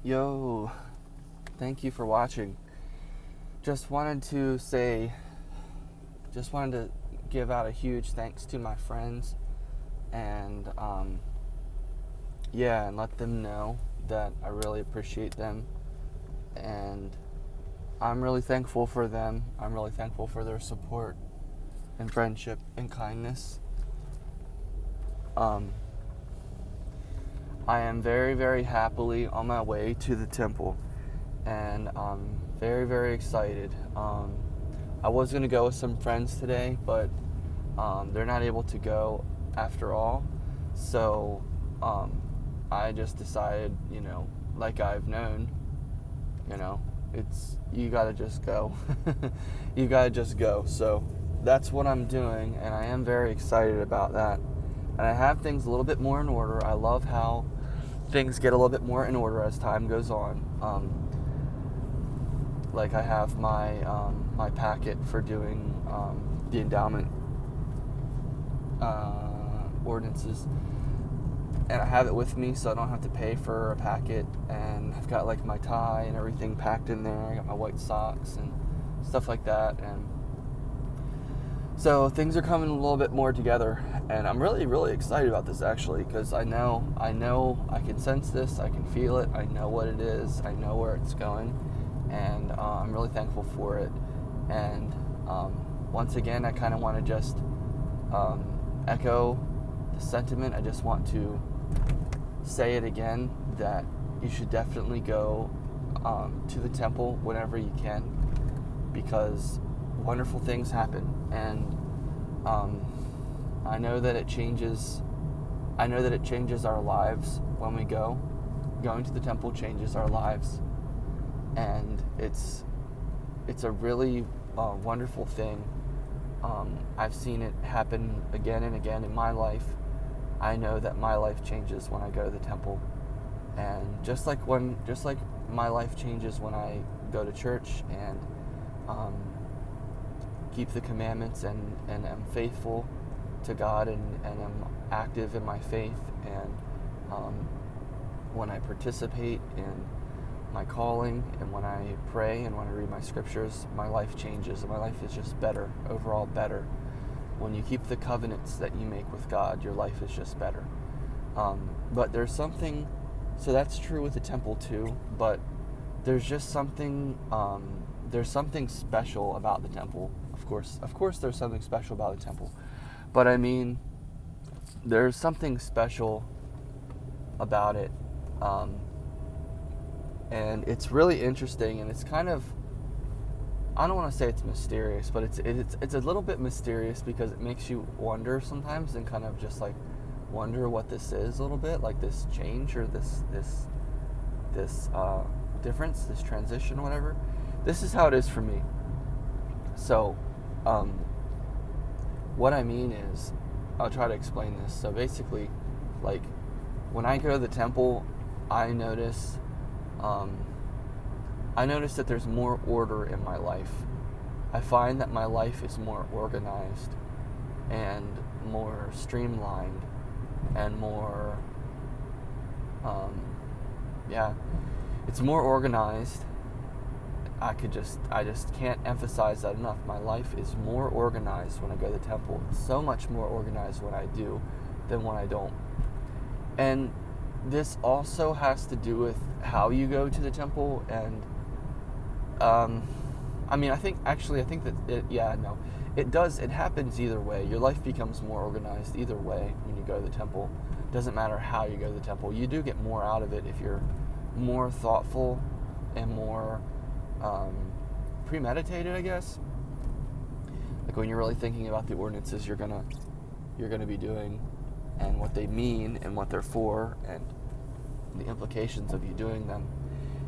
Yo, thank you for watching. Just wanted to give out a huge thanks to my friends and and let them know that I really appreciate them, and I'm really thankful for them. I'm really thankful for their support and friendship and kindness. I am very, very happily on my way to the temple, and I'm very, very excited. I was going to go with some friends today, but they're not able to go after all. So I just decided, like I've known, you got to just go. You got to just go. So that's what I'm doing, and I am very excited about that. And I have things a little bit more in order. I love how things get a little bit more in order as time goes on. Like I have my packet for doing the endowment ordinances, and I have it with me, so I don't have to pay for a packet. And I've got like my tie and everything packed in there. I got my white socks and stuff like that, and so things are coming a little bit more together, and I'm really, really excited about this actually, because I know I can sense this, I can feel it, I know what it is, I know where it's going, and I'm really thankful for it. And once again, I kind of want to just echo the sentiment. I just want to say it again, that you should definitely go to the temple whenever you can, because wonderful things happen, and I know that it changes our lives when we go. Going to the temple changes our lives, and it's a really wonderful thing. I've seen it happen again and again in my life. I know that my life changes when I go to the temple, and just like my life changes when I go to church and keep the commandments and am faithful to God and am active in my faith, and when I participate in my calling, and when I pray and when I read my scriptures, my life changes, and my life is just better, overall better. When you keep the covenants that you make with God, your life is just better. But there's something, so that's true with the temple too, but there's just something, there's something special about the temple. Of course there's something special about the temple, but I mean, there's something special about it, and it's really interesting, and it's kind of, I don't want to say it's mysterious, but it's a little bit mysterious, because it makes you wonder sometimes, and kind of just like wonder what this is a little bit, like this change, or this difference, this transition, or whatever. This is how it is for me. So what I mean is, I'll try to explain this. So basically, like, when I go to the temple, I notice that there's more order in my life. I find that my life is more organized and more streamlined and more, it's more organized. I just can't emphasize that enough. My life is more organized when I go to the temple. It's so much more organized when I do than when I don't. And this also has to do with how you go to the temple, and I think that it happens either way. Your life becomes more organized either way when you go to the temple. It doesn't matter how you go to the temple. You do get more out of it if you're more thoughtful and more premeditated, I guess. Like when you're really thinking about the ordinances you're gonna be doing, and what they mean, and what they're for, and the implications of you doing them,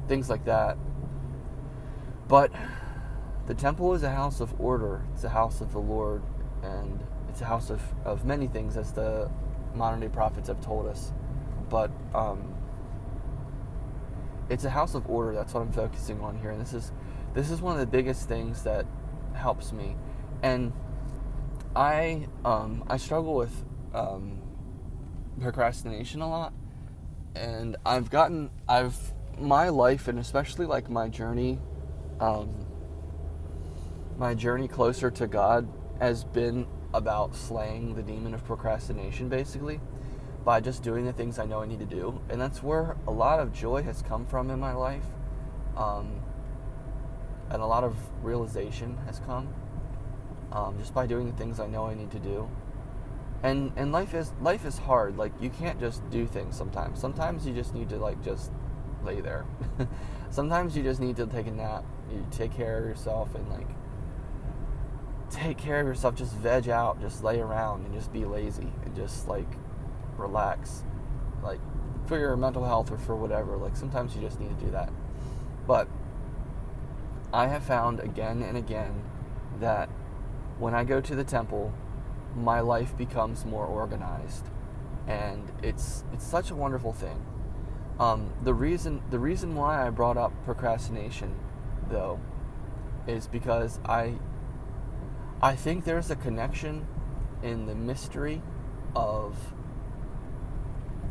things like that. But the temple is a house of order. It's a house of the Lord, and it's a house of many things, as the modern day prophets have told us. But it's a house of order. That's what I'm focusing on here, and this is one of the biggest things that helps me. And I struggle with procrastination a lot, and I've my life, and especially like my journey closer to God has been about slaying the demon of procrastination, basically, by just doing the things I know I need to do. And that's where a lot of joy has come from in my life. And a lot of realization has come just by doing the things I know I need to do. And life is hard. Like, you can't just do things sometimes. Sometimes you just need to, like, just lay there. Sometimes you just need to take a nap. You take care of yourself and, like, just veg out, just lay around and just be lazy and just, like, relax. Like, for your mental health or for whatever. Like, sometimes you just need to do that. But I have found again and again that when I go to the temple, my life becomes more organized, and it's such a wonderful thing. The reason why I brought up procrastination, though, is because I think there's a connection in the mystery of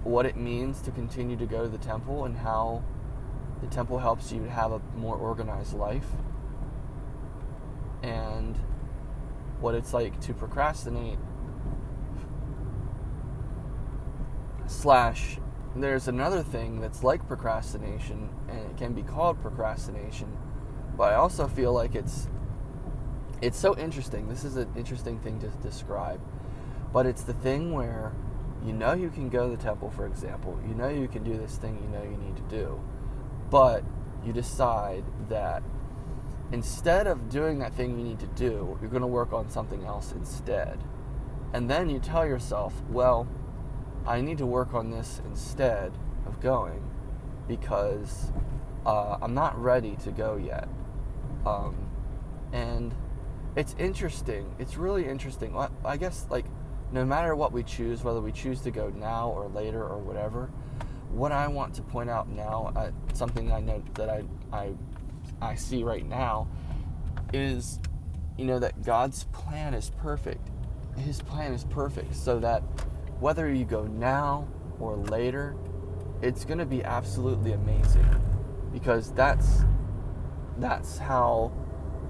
what it means to continue to go to the temple and how the temple helps you to have a more organized life, and what it's like to procrastinate / there's another thing that's like procrastination, and it can be called procrastination, but I also feel like it's so interesting. This is an interesting thing to describe, but it's the thing where you know you can go to the temple, for example, you know you can do this thing you know you need to do, but you decide that instead of doing that thing you need to do, you're going to work on something else instead. And then you tell yourself, well, I need to work on this instead of going because I'm not ready to go yet. And it's interesting. It's really interesting. I guess, like, no matter what we choose, whether we choose to go now or later or whatever, what I want to point out now, something I know that I see right now, is, that God's plan is perfect. His plan is perfect, so that whether you go now or later, it's going to be absolutely amazing, because that's how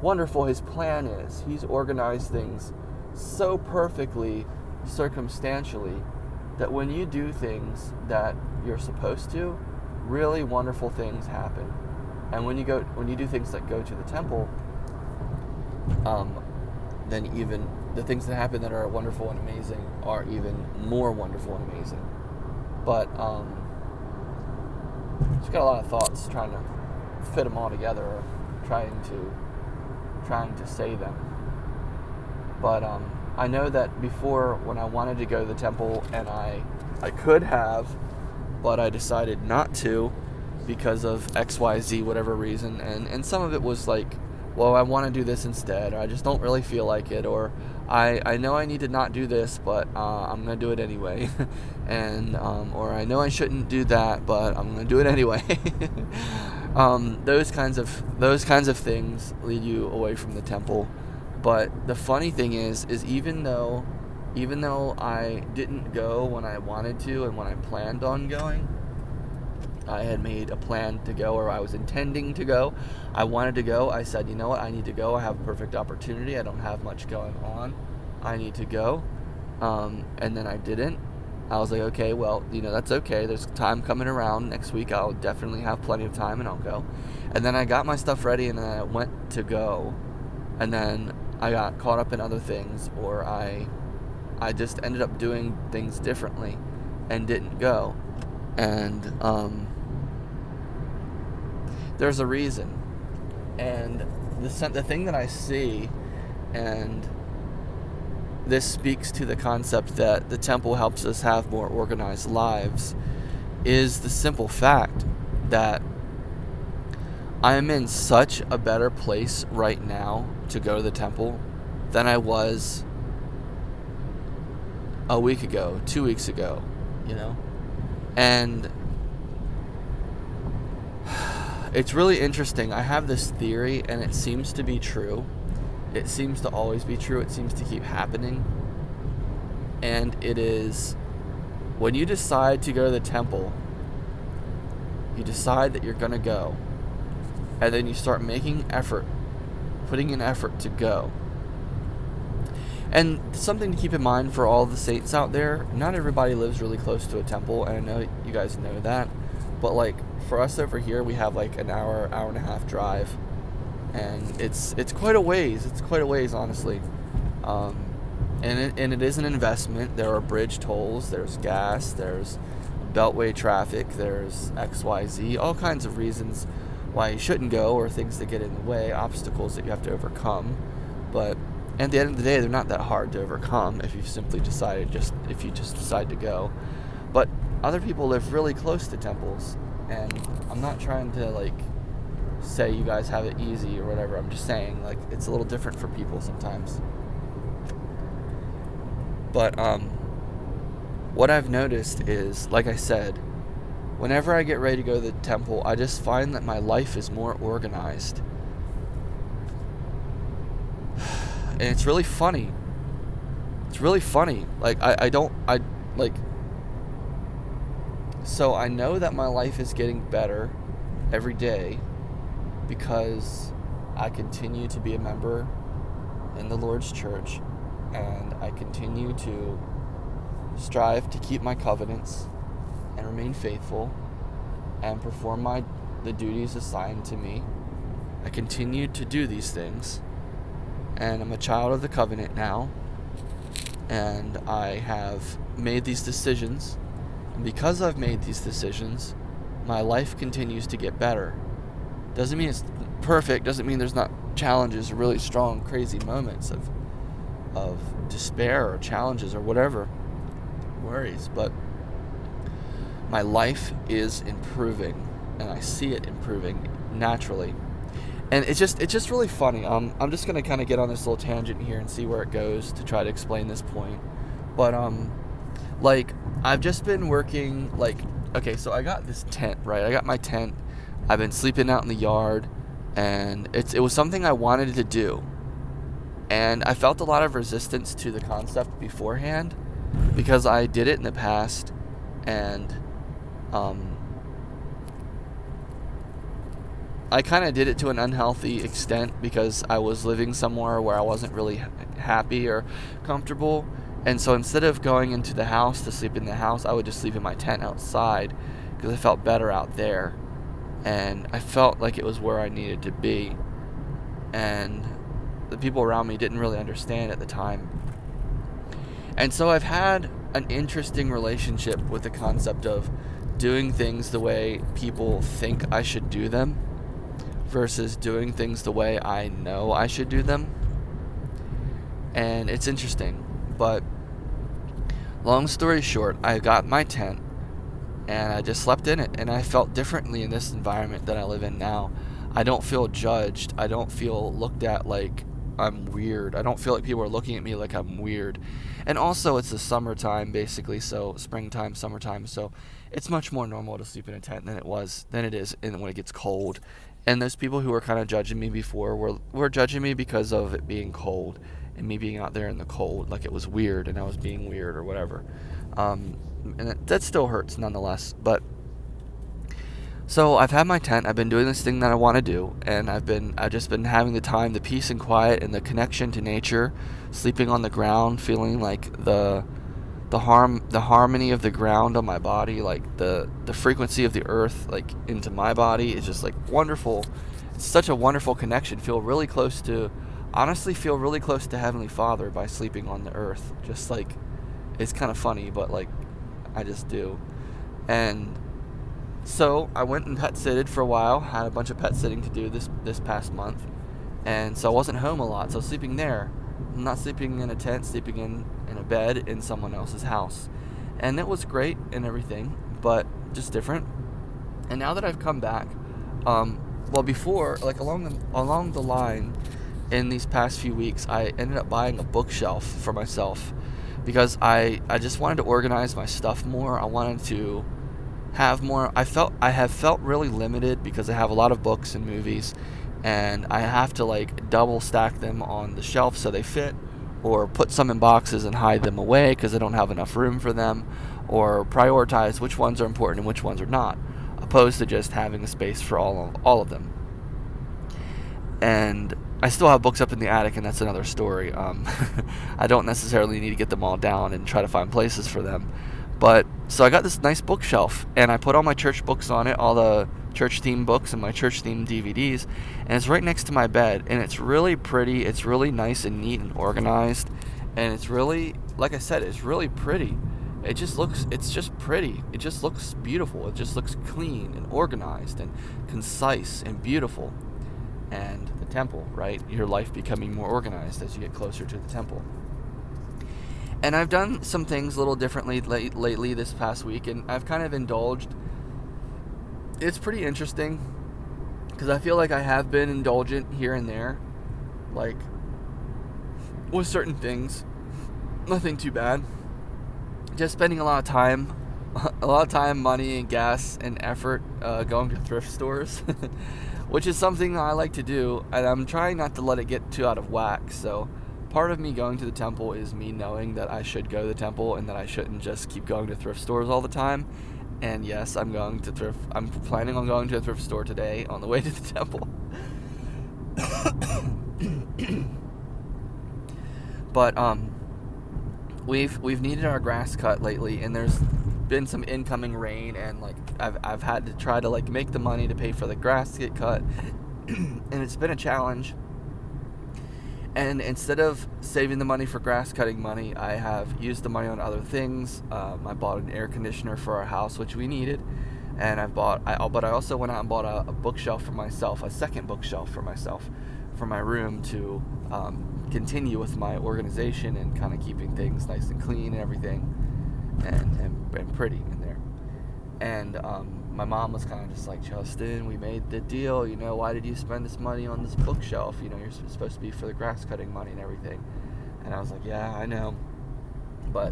wonderful His plan is. He's organized things so perfectly, circumstantially, that when you do things that you're supposed to, really wonderful things happen. And when you do things that go to the temple, then even the things that happen that are wonderful and amazing are even more wonderful and amazing. But just got a lot of thoughts trying to fit them all together, or trying to say them. But I know that before, when I wanted to go to the temple, and I could have, but I decided not to because of XYZ, whatever reason, and some of it was like, well, I want to do this instead, or I just don't really feel like it, or I know I need to not do this, but I'm going to do it anyway, and or I know I shouldn't do that, but I'm going to do it anyway. Those kinds of things lead you away from the temple. But the funny thing is even though I didn't go when I wanted to and when I planned on going, I had made a plan to go, or I was intending to go. I wanted to go. I said, you know what, I need to go. I have a perfect opportunity. I don't have much going on. I need to go. And then I didn't. I was like, okay, well, that's okay. There's time coming around next week. I'll definitely have plenty of time, and I'll go. And then I got my stuff ready, and then I went to go. And then I got caught up in other things, or I just ended up doing things differently and didn't go. And there's a reason. And the thing that I see, and this speaks to the concept that the temple helps us have more organized lives, is the simple fact that I am in such a better place right now to go to the temple than I was a week ago, 2 weeks ago, And it's really interesting. I have this theory, and it seems to be true. It seems to always be true. It seems to keep happening. And it is, when you decide to go to the temple, You decide that you're going to go. And then you start making effort, putting in effort to go. And something to keep in mind for all the saints out there, not everybody lives really close to a temple, and I know you guys know that. But like for us over here, we have like an hour and a half drive. And it's quite a ways. It's quite a ways, honestly. And it is an investment. There are bridge tolls, there's gas, there's beltway traffic, there's XYZ, all kinds of reasons why you shouldn't go, or things that get in the way, obstacles that you have to overcome. But at the end of the day, they're not that hard to overcome if you just decide to go. But other people live really close to temples, and I'm not trying to like say you guys have it easy or whatever. I'm just saying like it's a little different for people sometimes. But what I've noticed is, like I said, whenever I get ready to go to the temple, I just find that my life is more organized. And it's really funny. It's really funny. Like, so I know that my life is getting better every day because I continue to be a member in the Lord's church, and I continue to strive to keep my covenants and remain faithful and perform the duties assigned to me. I continue to do these things, and I'm a child of the covenant now, and I have made these decisions, and because I've made these decisions, my life continues to get better. Doesn't mean it's perfect, doesn't mean there's not challenges or really strong, crazy moments of despair or challenges or whatever, worries, but my life is improving, and I see it improving naturally. And it's just really funny. I'm just gonna kind of get on this little tangent here and see where it goes to try to explain this point. But like I've just been working okay, so I got this tent, right? I got my tent. I've been sleeping out in the yard, and it was something I wanted to do. And I felt a lot of resistance to the concept beforehand because I did it in the past, and I kind of did it to an unhealthy extent because I was living somewhere where I wasn't really happy or comfortable. And so instead of going into the house to sleep in the house, I would just sleep in my tent outside because I felt better out there. And I felt like it was where I needed to be. And the people around me didn't really understand at the time. And so I've had an interesting relationship with the concept of doing things the way people think I should do them versus doing things the way I know I should do them. And it's interesting. But long story short, I got my tent and I just slept in it, and I felt differently in this environment that I live in now. I don't feel judged. I don't feel looked at like I'm weird. I don't feel like people are looking at me like I'm weird. And also it's the summertime basically, so springtime, summertime, so it's much more normal to sleep in a tent than it is when it gets cold. And those people who were kind of judging me before were judging me because of it being cold and me being out there in the cold, like it was weird and I was being weird or whatever. And that still hurts nonetheless. But so I've had my tent. I've been doing this thing that I want to do, and I've just been having the time, the peace and quiet, and the connection to nature. Sleeping on the ground, feeling like the harmony of the ground on my body, like the frequency of the earth, like into my body, is just like wonderful. It's such a wonderful connection. Feel really close to Heavenly Father by sleeping on the earth. Just like, it's kind of funny, but like I just do. And so I went and pet sitted for a while, had a bunch of pet sitting to do this past month, and so I wasn't home a lot, so I was sleeping there. I'm not sleeping in a tent, sleeping in a bed in someone else's house. And it was great and everything, but just different. And now that I've come back, before, like along the line in these past few weeks, I ended up buying a bookshelf for myself because I just wanted to organize my stuff more. I wanted to have more. I have felt really limited because I have a lot of books and movies, and I have to like double stack them on the shelf so they fit, or put some in boxes and hide them away because I don't have enough room for them, or prioritize which ones are important and which ones are not. A opposed to just having a space for all of them. And I still have books up in the attic, and that's another story. I don't necessarily need to get them all down and try to find places for them. But so I got this nice bookshelf, and I put all my church books on it, all the church themed books and my church themed DVDs, and it's right next to my bed. And it's really pretty. It's really nice and neat and organized, and it's really, like I said, it's really pretty. It's just pretty. It just looks beautiful. It just looks clean and organized and concise and beautiful. And the temple, right? Your life becoming more organized as you get closer to the temple. And I've done some things a little differently lately this past week, and I've kind of indulged. It's pretty interesting because I feel like I have been indulgent here and there, like with certain things. Nothing too bad. Just spending a lot of time, money, and gas and effort going to thrift stores. Which is something I like to do, and I'm trying not to let it get too out of whack. So part of me going to the temple is me knowing that I should go to the temple and that I shouldn't just keep going to thrift stores all the time. And yes, I'm planning on going to a thrift store today on the way to the temple. But we've needed our grass cut lately, and there's been some incoming rain, and like I've had to try to like make the money to pay for the grass to get cut, and it's been a challenge. And instead of saving the money for grass cutting money, I have used the money on other things. I bought an air conditioner for our house, which we needed, and but I also went out and bought a bookshelf for myself, a second bookshelf for myself, for my room to continue with my organization and kind of keeping things nice and clean and everything. And pretty in there. And my mom was kind of just like, Justin, we made the deal, why did you spend this money on this bookshelf? You're supposed to be for the grass cutting money and everything. And I was like, yeah, I know, but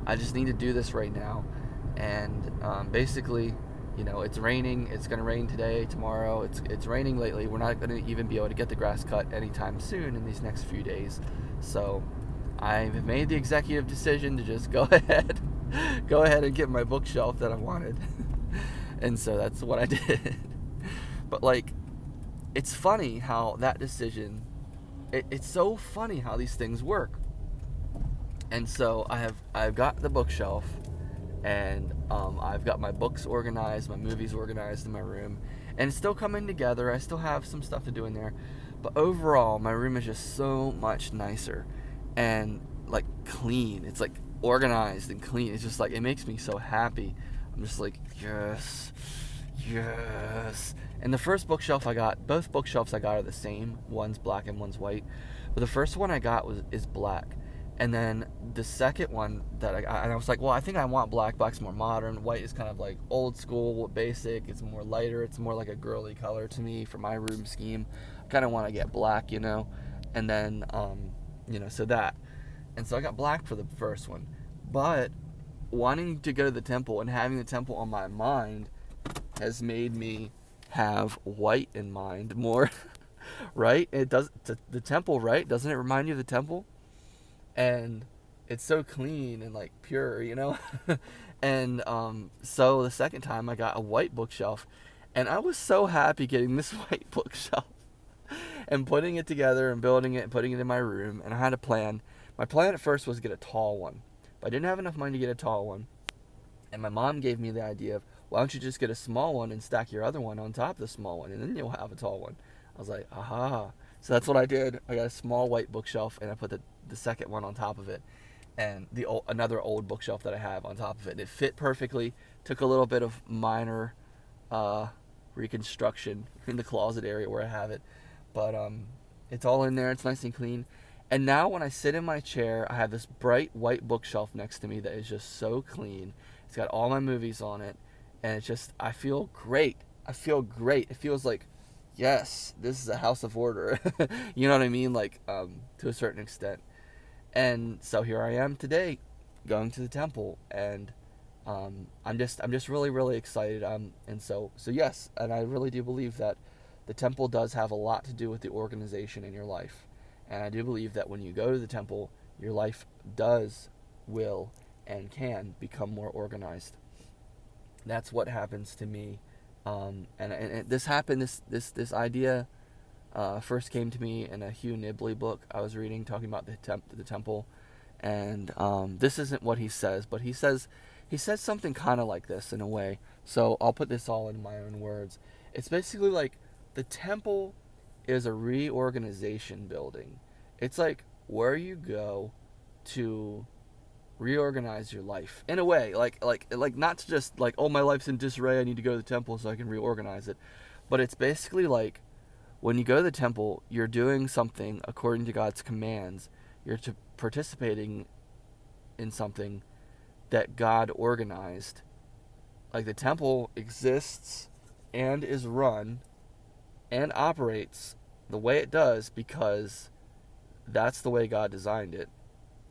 I just need to do this right now. And basically, it's raining. It's gonna rain today, tomorrow. It's raining lately. We're not gonna even be able to get the grass cut anytime soon in these next few days. So I've made the executive decision to just go ahead and get my bookshelf that I wanted. And so that's what I did. But like, it's funny how that decision, it's so funny how these things work. And so I've got the bookshelf, and I've got my books organized, my movies organized in my room, and it's still coming together. I still have some stuff to do in there, but overall my room is just so much nicer and like clean. It's like organized and clean. It's just like, it makes me so happy. I'm just like, yes. And the first bookshelf I got, both bookshelves I got are the same. One's black and one's white. But the first one I got is black. And then the second one that I got, and I was like, well, I think I want black. Black's more modern. White is kind of like old school, basic. It's more lighter. It's more like a girly color to me for my room scheme. I kind of want to get black, And then, so that. And so I got black for the first one. But wanting to go to the temple and having the temple on my mind has made me have white in mind more. Right? It does. The temple, right? Doesn't it remind you of the temple? And it's so clean and like pure, And so the second time I got a white bookshelf, and I was so happy getting this white bookshelf and putting it together and building it and putting it in my room. And I had a plan. My plan at first was to get a tall one, but I didn't have enough money to get a tall one. And my mom gave me the idea of, why don't you just get a small one and stack your other one on top of the small one, and then you'll have a tall one. I was like, aha. So that's what I did. I got a small white bookshelf, and I put the second one on top of it, and another old bookshelf that I have on top of it. It fit perfectly. Took a little bit of minor reconstruction in the closet area where I have it, but it's all in there. It's nice and clean. And now when I sit in my chair, I have this bright white bookshelf next to me that is just so clean. It's got all my movies on it, and it's just, I feel great. It feels like, yes, this is a house of order. You know what I mean? Like, to a certain extent. And so here I am today, going to the temple, and I'm just really, really excited. And so yes, and I really do believe that the temple does have a lot to do with the organization in your life. And I do believe that when you go to the temple, your life will, and can become more organized. That's what happens to me And this happened. This idea first came to me in a Hugh Nibley book I was reading, talking about the temple. And this isn't what he says, but he says something kind of like this in a way. So I'll put this all in my own words. It's basically like the temple is a reorganization building. It's like where you go to reorganize your life in a way, like not to just like, oh, my life's in disarray, I need to go to the temple so I can reorganize it. But it's basically like when you go to the temple, you're doing something according to God's commands. You're participating in something that God organized. Like the temple exists and is run and operates the way it does because that's the way God designed it.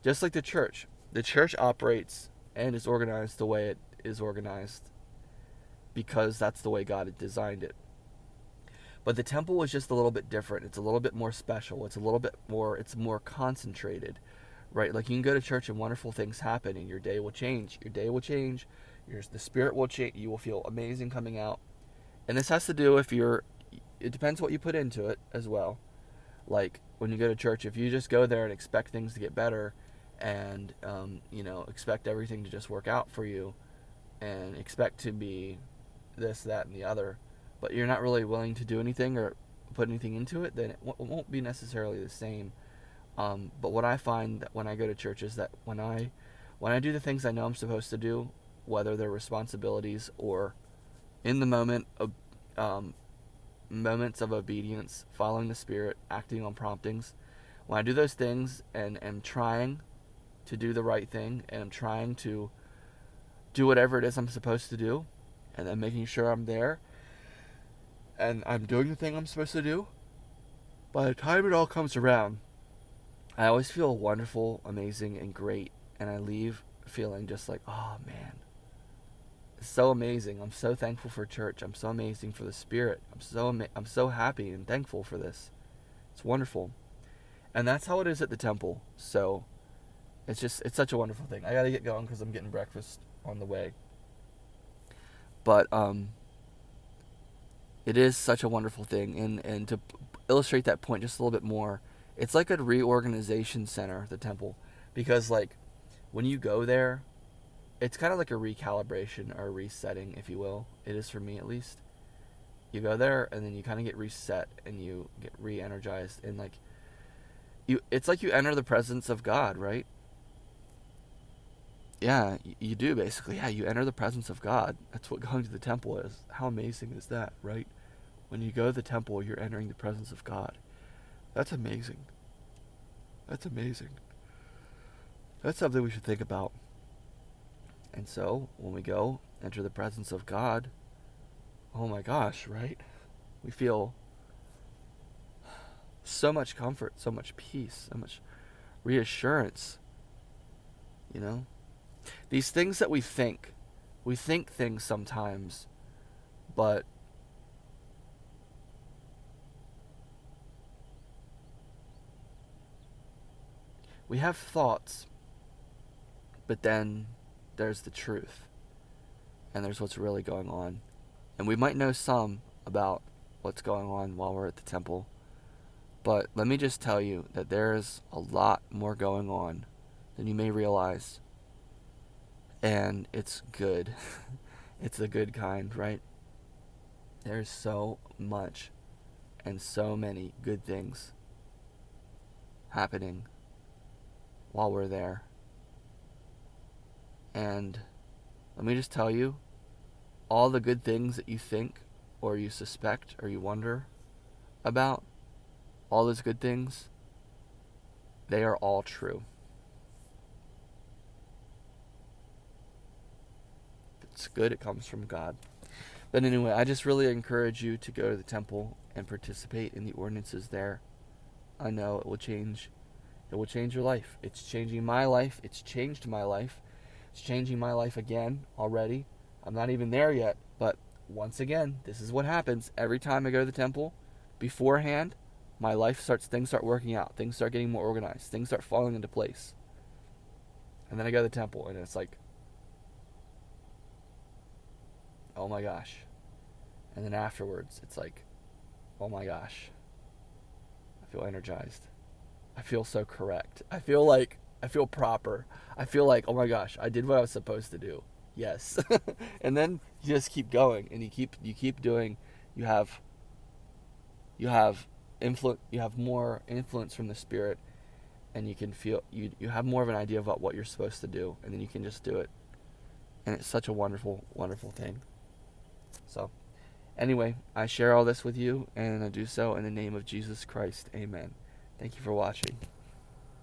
Just like the church. The church operates and is organized the way it is organized because that's the way God had designed it. But the temple is just a little bit different. It's a little bit more special. It's more concentrated, right? Like you can go to church and wonderful things happen and your day will change. The spirit will change. You will feel amazing coming out. And this has to do it depends what you put into it as well. Like when you go to church, if you just go there and expect things to get better and, expect everything to just work out for you and expect to be this, that, and the other, but you're not really willing to do anything or put anything into it, then it won't be necessarily the same. But what I find that when I go to church is that when I do the things I know I'm supposed to do, whether they're responsibilities or in the moment of moments of obedience, following the Spirit, acting on promptings, when I do those things and am trying to do the right thing and I'm trying to do whatever it is I'm supposed to do, and then making sure I'm there and I'm doing the thing I'm supposed to do, by the time it all comes around, I always feel wonderful, amazing, and great, and I leave feeling just like, oh man, it's so amazing. I'm so thankful for church. I'm so amazing for the Spirit. I'm so happy and thankful for this. It's wonderful, and that's how it is at the temple. So it's such a wonderful thing. I gotta get going because I'm getting breakfast on the way. But it is such a wonderful thing, and to illustrate that point just a little bit more, it's like a reorganization center, the temple, because like when you go there, it's kind of like a recalibration or a resetting, if you will. It is for me at least. You go there and then you kind of get reset and you get re-energized, and like it's like you enter the presence of God, right? Yeah, you do basically. Yeah, you enter the presence of God. That's what going to the temple is. How amazing is that, right? When you go to the temple, you're entering the presence of God. That's amazing. That's amazing. That's something we should think about. And so, when we go enter the presence of God, oh my gosh, right? We feel so much comfort, so much peace, so much reassurance. You know? These things that we think things sometimes, but we have thoughts, but then there's the truth, and there's what's really going on. And we might know some about what's going on while we're at the temple, but let me just tell you that there is a lot more going on than you may realize. And it's good. It's the good kind, right? There's so much and so many good things happening while we're there. And let me just tell you, all the good things that you think or you suspect or you wonder about, all those good things, they are all true. It's good, it comes from God. But anyway, I just really encourage you to go to the temple and participate in the ordinances there. I know it will change your life. It's changing my life. It's changed my life. It's changing my life again already. I'm not even there yet, but once again, this is what happens every time I go to the temple. Beforehand, my things start working out. Things start getting more organized. Things start falling into place. And then I go to the temple and it's like, oh my gosh. And then afterwards, it's like, oh my gosh, I feel energized. I feel so correct. I feel proper. I feel like, oh my gosh, I did what I was supposed to do. Yes. And then you just keep going, and you keep doing. You have you have more influence from the Spirit, and you can feel you have more of an idea about what you're supposed to do, and then you can just do it. And it's such a wonderful, wonderful thing. So, anyway, I share all this with you, and I do so in the name of Jesus Christ. Amen. Thank you for watching.